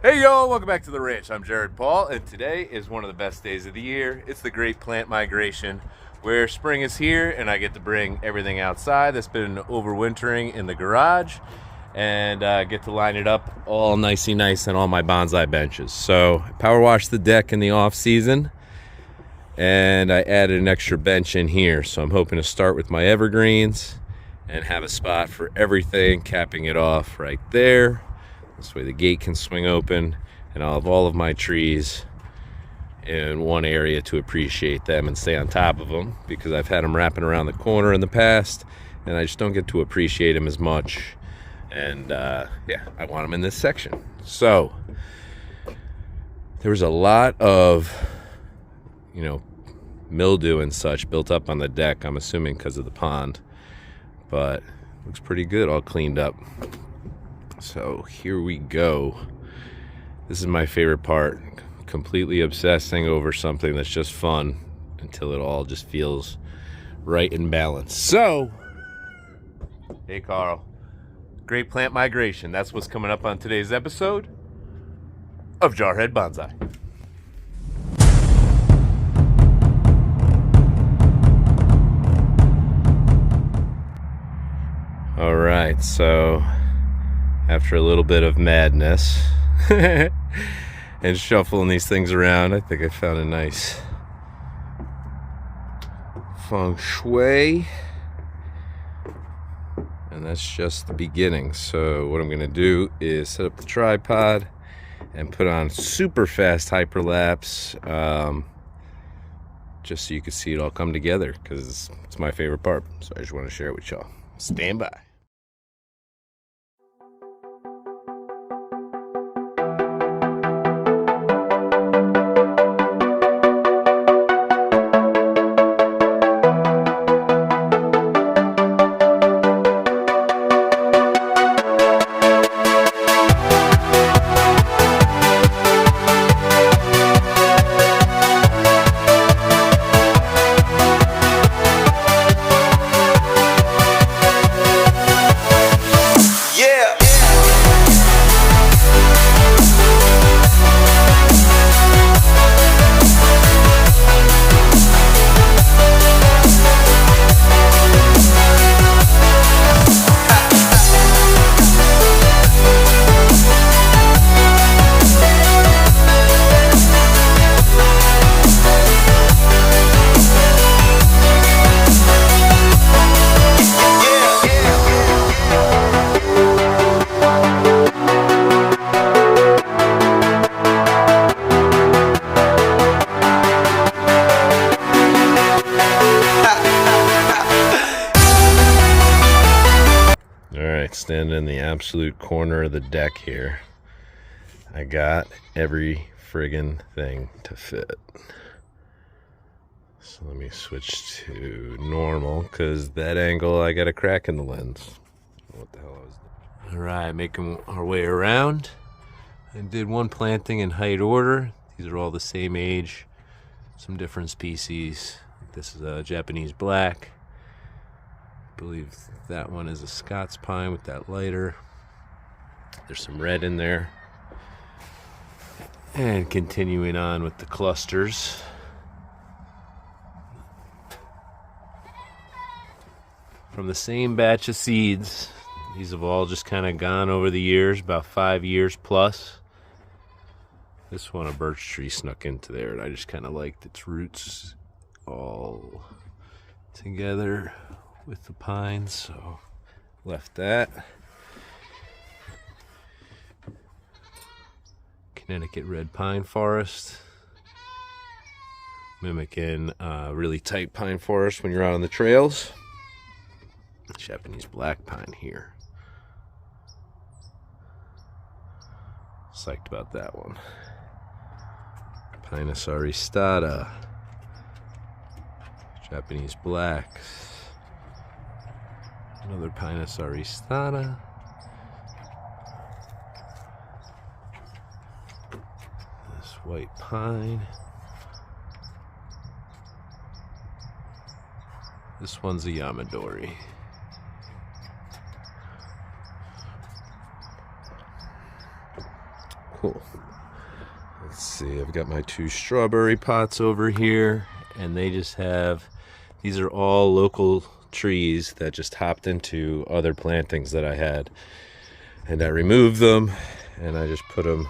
Hey yo, welcome back to the ranch. I'm Jared Paul, and today is one of the best days of the year. It's the great plant migration, where spring is here and I get to bring everything outside that's been overwintering in the garage and get to line it up all nicey nice on all my bonsai benches. So I power washed the deck in the off season and I added an extra bench in here. So I'm hoping to start with my evergreens and have a spot for everything, capping it off right there. This way the gate can swing open and I'll have all of my trees in one area to appreciate them and stay on top of them, because I've had them wrapping around the corner in the past and I just don't get to appreciate them as much. And yeah, I want them in this section. So there was a lot of, mildew and such built up on the deck, I'm assuming because of the pond, but looks pretty good, all cleaned up. So here we go. This is my favorite part. Completely obsessing over something that's just fun until it all just feels right and balanced. So, hey Carl, great plant migration. That's what's coming up on today's episode of Jarhead Bonsai. All right, so after a little bit of madness and shuffling these things around, I think I found a nice feng shui, and that's just the beginning. So what I'm going to do is set up the tripod and put on super fast hyperlapse, just so you can see it all come together, because it's my favorite part. So I just want to share it with y'all. Stand by. Standing in the absolute corner of the deck here, I got every friggin' thing to fit. So let me switch to normal, because that angle I got a crack in the lens. What the hell I was doing. Alright, making our way around. I did one planting in height order. These are all the same age, some different species. This is a Japanese black. I believe that one is a Scots pine with that lighter. There's some red in there. And continuing on with the clusters. From the same batch of seeds. These have all just kind of gone over the years, about 5 years plus. This one, a birch tree, snuck into there, and I just kind of liked its roots all together with the pines, so left that. Connecticut red pine forest, mimicking really tight pine forest when you're out on the trails. Japanese black pine here. Psyched about that one. Pinus aristata, Japanese blacks. Another Pinus aristata. This white pine. This one's a Yamadori. Cool. Let's see, I've got my 2 strawberry pots over here, and they just have, these are all local trees that just hopped into other plantings that I had. And I removed them, and I just put them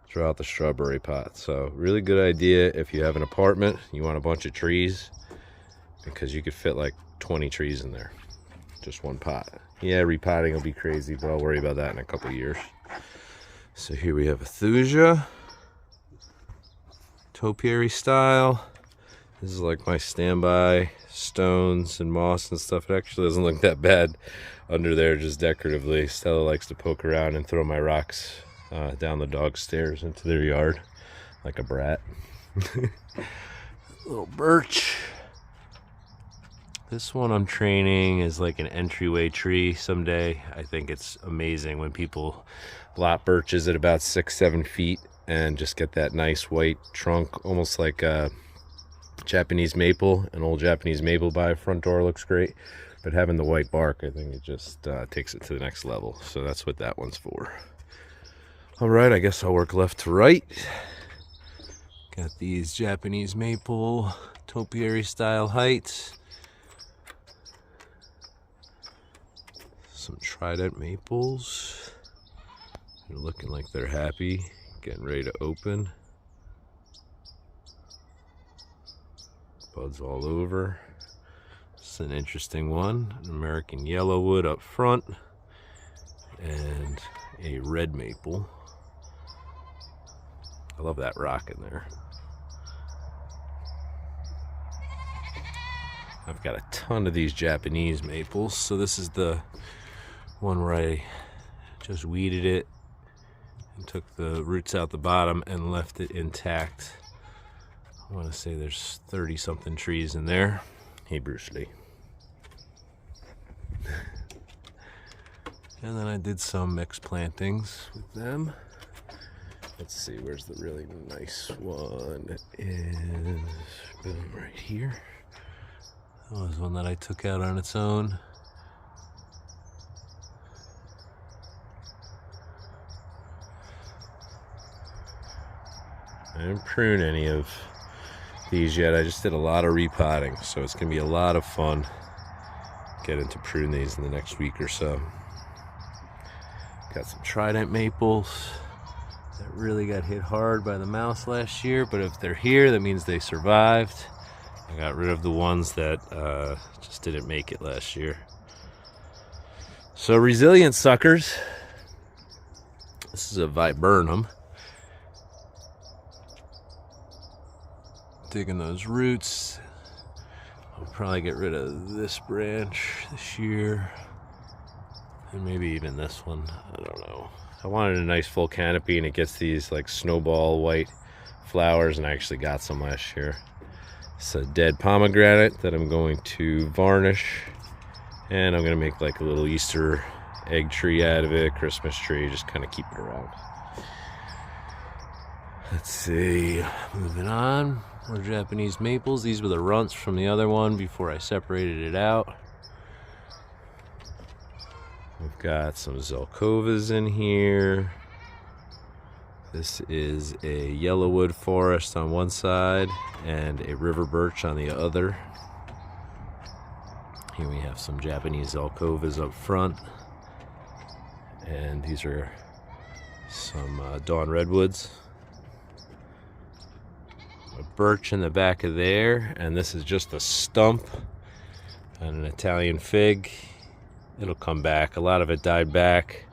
throughout the strawberry pot. So really good idea if you have an apartment, you want a bunch of trees, because you could fit like 20 trees in there. Just one pot. Yeah, repotting will be crazy, but I'll worry about that in a couple years. So here we have a thuja, topiary style. This is like my standby stones and moss and stuff. It actually doesn't look that bad under there, just decoratively. Stella likes to poke around and throw my rocks down the dog stairs into their yard like a brat. Little birch. This one I'm training is like an entryway tree someday. I think it's amazing when people lot birches at about 6-7 feet and just get that nice white trunk, almost like a Japanese maple. An old Japanese maple by a front door looks great, but having the white bark, I think it just takes it to the next level. So that's what that one's for. All right, I guess I'll work left to right. Got these Japanese maple topiary style heights. Some trident maples. They're looking like they're happy, getting ready to open. Buds all over. It's an interesting one. An American yellowwood up front and a red maple. I love that rock in there. I've got a ton of these Japanese maples. So this is the one where I just weeded it and took the roots out the bottom and left it intact. I want to say there's 30 something trees in there. Hey, Bruce Lee. And then I did some mixed plantings with them. Let's see, where's the really nice one? It is boom, right here. That was one that I took out on its own. I didn't prune any of these yet. I just did a lot of repotting, so it's gonna be a lot of fun getting to prune these in the next week or so. Got some trident maples that really got hit hard by the mouse last year, but if they're here, that means they survived. I got rid of the ones that just didn't make it last year. So resilient suckers. This is a viburnum. Digging those roots. I'll probably get rid of this branch this year. And maybe even this one. I don't know. I wanted a nice full canopy, and it gets these like snowball white flowers, and I actually got some last year. It's a dead pomegranate that I'm going to varnish, and I'm going to make like a little Easter egg tree out of it, Christmas tree, just kind of keep it around. Let's see, moving on. More Japanese maples. These were the runts from the other one before I separated it out. We've got some Zelkovas in here. This is a yellowwood forest on one side and a river birch on the other. Here we have some Japanese Zelkovas up front. And these are some dawn redwoods. A birch in the back of there, and this is just a stump and an Italian fig. It'll come back. A lot of it died back.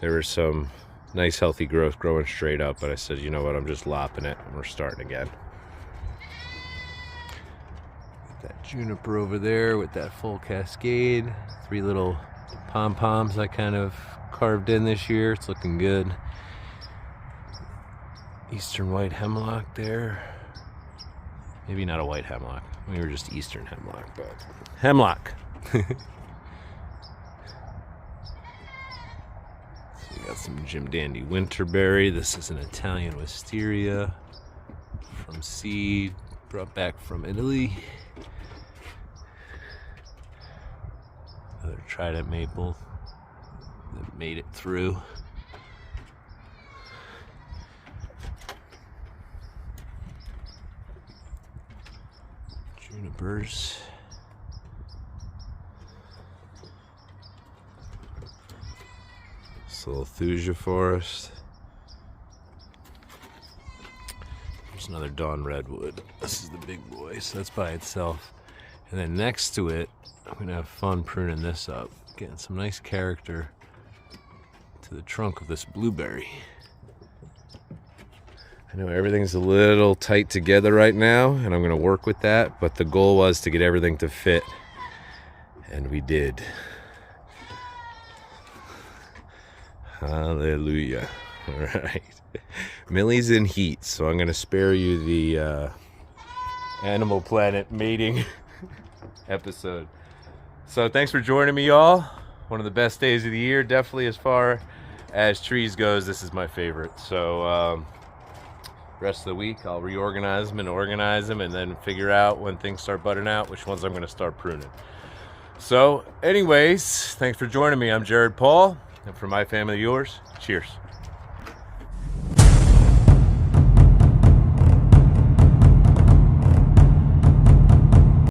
There was some nice healthy growth growing straight up, but I said, you know what, I'm just lopping it and we're starting again. That juniper over there with that full cascade. 3 little pom-poms I kind of carved in this year. It's looking good. Eastern white hemlock there. Maybe not a white hemlock. We were just eastern hemlock, but hemlock. So we got some Jim Dandy winterberry. This is an Italian wisteria from seed, brought back from Italy. Another trident maple that made it through. jumpers. This little thuja forest. There's another dawn redwood. This is the big boy, so that's by itself. And then next to it, I'm gonna have fun pruning this up, getting some nice character to the trunk of this blueberry. I know everything's a little tight together right now, and I'm gonna work with that, but the goal was to get everything to fit, and we did. Hallelujah. All right. Millie's in heat, so I'm gonna spare you the Animal Planet mating episode. So thanks for joining me, y'all. One of the best days of the year, definitely as far as trees goes. This is my favorite. So rest of the week I'll reorganize them and organize them, and then figure out when things start budding out which ones I'm going to start pruning. So anyways, thanks for joining me. I'm Jared Paul, and for my family, yours, cheers.